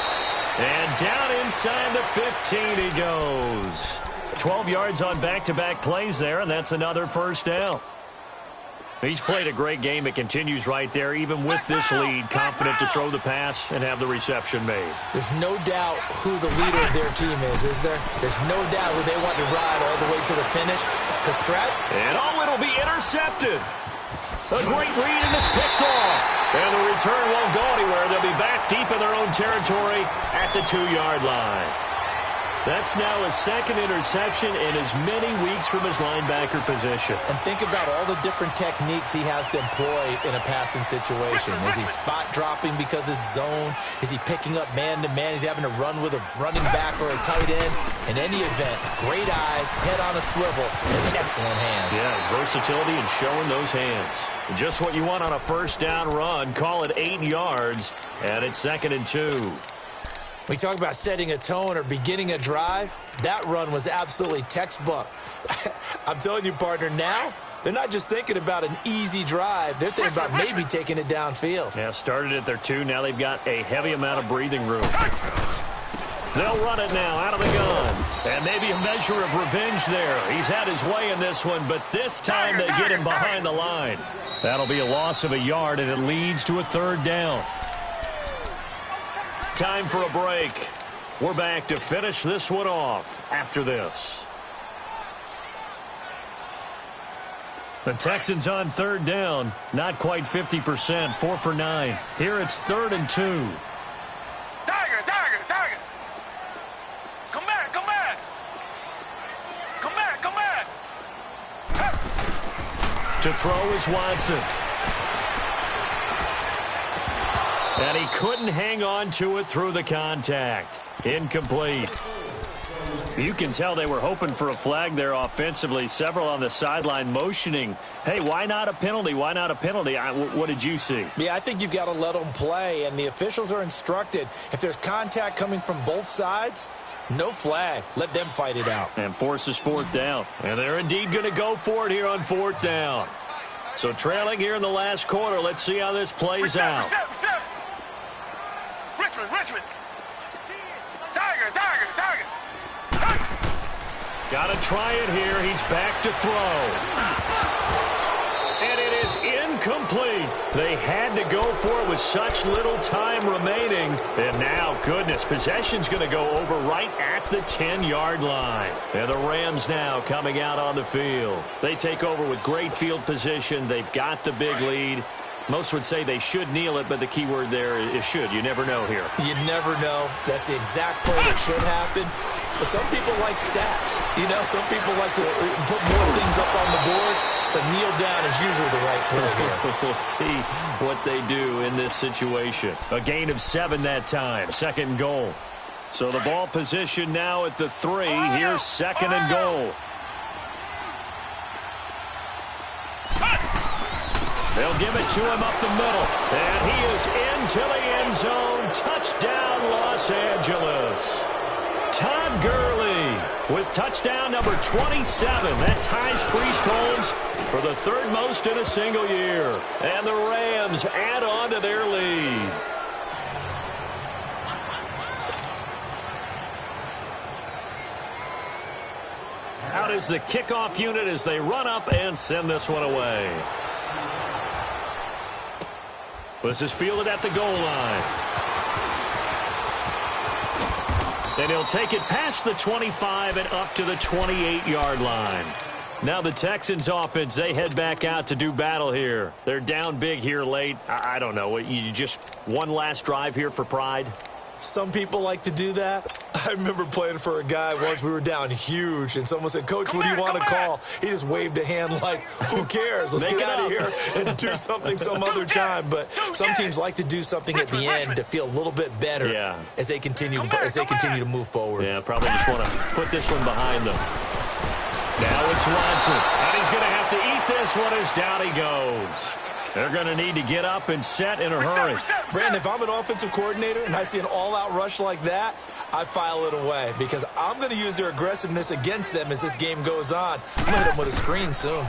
And down inside the 15 he goes. 12 yards on back-to-back plays there, and that's another 1st down. He's played a great game. It continues right there, even with this lead, confident to throw the pass and have the reception made. There's no doubt who the leader of their team is there? There's no doubt who they want to ride all the way to the finish. And it'll be intercepted. A great read, and it's picked off. And the return won't go anywhere. They'll be back deep in their own territory at the 2-yard line. That's now his 2nd interception in as many weeks from his linebacker position. And think about all the different techniques he has to employ in a passing situation. Is he spot dropping because it's zone? Is he picking up man-to-man? Is he having to run with a running back or a tight end? In any event, great eyes, head on a swivel, and excellent hands. Yeah, versatility and showing those hands. Just what you want on a 1st down run. Call it 8 yards, and it's 2nd and 2. We talk about setting a tone or beginning a drive. That run was absolutely textbook. I'm telling you, partner, now they're not just thinking about an easy drive. They're thinking about maybe taking it downfield. Yeah, started at their 2. Now they've got a heavy amount of breathing room. They'll run it now out of the gun. And maybe a measure of revenge there. He's had his way in this one, but this time they get him behind the line. That'll be a loss of a yard, and it leads to a 3rd down. Time for a break. We're back to finish this one off after this. The Texans on 3rd down. Not quite 50%, 4 for 9. Here it's 3rd and 2. Tiger! Come back! To throw is Watson. And he couldn't hang on to it through the contact. Incomplete. You can tell they were hoping for a flag there offensively. Several on the sideline motioning, hey, why not a penalty? Why not a penalty? What did you see? Yeah, I think you've got to let them play, and the officials are instructed. If there's contact coming from both sides, no flag. Let them fight it out. And forces fourth down. And they're indeed going to go for it here on fourth down. So trailing here in the last quarter. Let's see how this plays out. Richmond. Tiger. Got to try it here. He's back to throw. And it is incomplete. They had to go for it with such little time remaining. And now, goodness, possession's going to go over right at the 10-yard line. And the Rams now coming out on the field. They take over with great field position. They've got the big lead. Most would say they should kneel it, but the key word there is should. You never know here. You never know. That's the exact play that should happen. But some people like stats. You know, some people like to put more things up on the board, but kneel down is usually the right play here. We'll see what they do in this situation. A gain of 7 that time. Second and goal. So the ball position now at the 3. Here's second and goal. They'll give it to him up the middle. And he is into the end zone. Touchdown, Los Angeles. Todd Gurley with touchdown number 27. That ties Priest Holmes for the third most in a single year. And the Rams add on to their lead. Out is the kickoff unit as they run up and send this one away. This is fielded at the goal line. And he'll take it past the 25 and up to the 28-yard line. Now the Texans offense, they head back out to do battle here. They're down big here late. I don't know. You just one last drive here for pride? Some people like to do that. I remember playing for a guy once. We were down huge, and someone said, Coach, what do you want to call? He just waved a hand like, who cares? Let's get out of here and do something some other time. But some teams like to do something at the end to feel a little bit better as they continue to move forward. Yeah, probably just want to put this one behind them. Now it's Watson, and he's going to have to eat this one as down he goes. They're going to need to get up and set in a hurry. Brandon, if I'm an offensive coordinator and I see an all-out rush like that, I file it away because I'm going to use their aggressiveness against them as this game goes on. I'm going to hit them with a screen soon.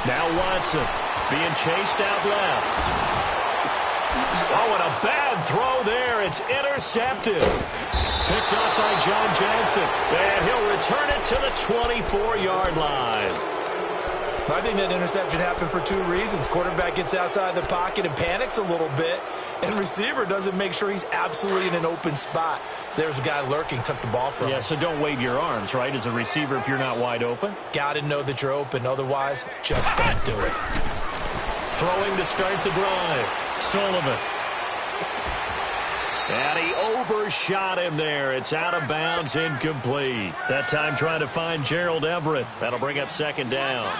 Now Watson being chased out left. Oh, and a bad throw there. It's intercepted. Picked up by John Johnson. And he'll return it to the 24-yard line. I think that interception happened for 2 reasons. Quarterback gets outside the pocket and panics a little bit, and receiver doesn't make sure he's absolutely in an open spot. So there's a guy lurking, took the ball from him. Yeah, so don't wave your arms, right, as a receiver if you're not wide open. Got to know that you're open. Otherwise, just don't do it. Throwing to start the drive. Sullivan. And he overshot him there. It's out of bounds, incomplete. That time trying to find Gerald Everett. That'll bring up second down.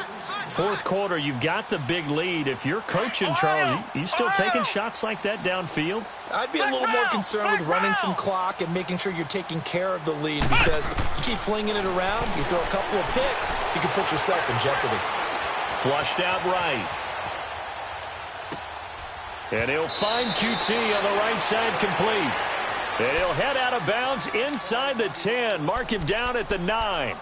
Fourth quarter, you've got the big lead. If you're coaching, Charles, you still taking shots like that downfield? I'd be a little more concerned with running some clock and making sure you're taking care of the lead because you keep flinging it around, you throw a couple of picks, you can put yourself in jeopardy. Flushed out right. And he'll find QT on the right side complete. And he'll head out of bounds inside the 10. Mark him down at the 9.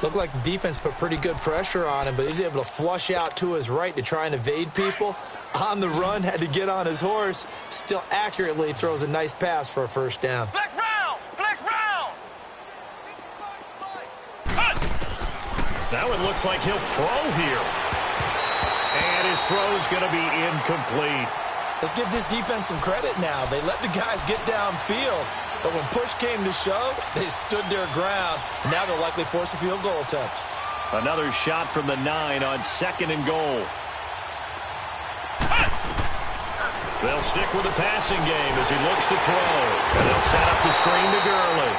Looked like the defense put pretty good pressure on him, but he's able to flush out to his right to try and evade people. On the run, had to get on his horse. Still accurately throws a nice pass for a first down. Flex round! Flex round! That one looks like he'll throw here. And his throw's going to be incomplete. Let's give this defense some credit now. They let the guys get downfield, but when push came to shove, they stood their ground. Now they'll likely force a field goal attempt. Another shot from the 9 on second and goal. They'll stick with the passing game as he looks to throw. And they'll set up the screen to Gurley.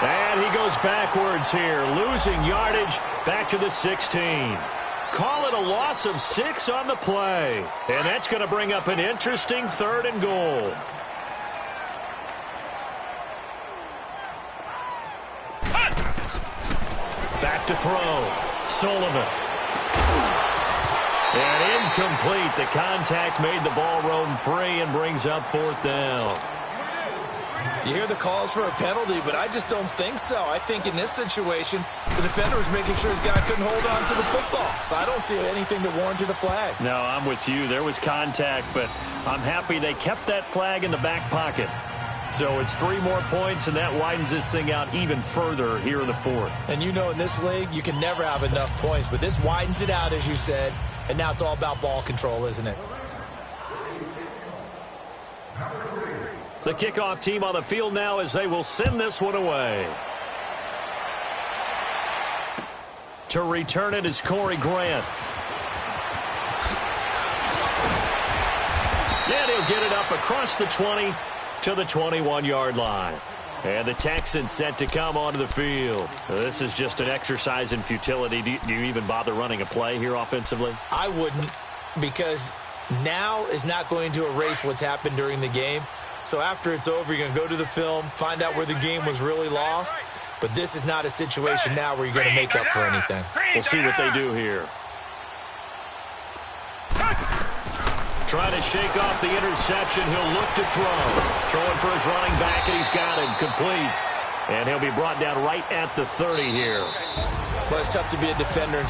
And he goes backwards here, losing yardage back to the 16. Call it with a loss of 6 on the play. And that's going to bring up an interesting 3rd and goal. Back to throw. Sullivan. And incomplete. The contact made the ball roam free and brings up 4th down. You hear the calls for a penalty, but I just don't think so. I think in this situation, the defender was making sure his guy couldn't hold on to the football. So I don't see anything that warranted a flag. No, I'm with you. There was contact, but I'm happy they kept that flag in the back pocket. So it's 3 more points, and that widens this thing out even further here in the 4th. And you know in this league, you can never have enough points, but this widens it out, as you said, and now it's all about ball control, isn't it? The kickoff team on the field now as they will send this one away. To return it is Corey Grant. And he'll get it up across the 20 to the 21-yard line. And the Texans set to come onto the field. This is just an exercise in futility. Do you even bother running a play here offensively? I wouldn't, because now is not going to erase what's happened during the game. So after it's over, you're going to go to the film, find out where the game was really lost. But this is not a situation now where you're going to make up for anything. We'll see what they do here. Trying to shake off the interception. He'll look to throw. Throwing for his running back, and he's got him complete. And he'll be brought down right at the 30 here. Well, it's tough to be a defender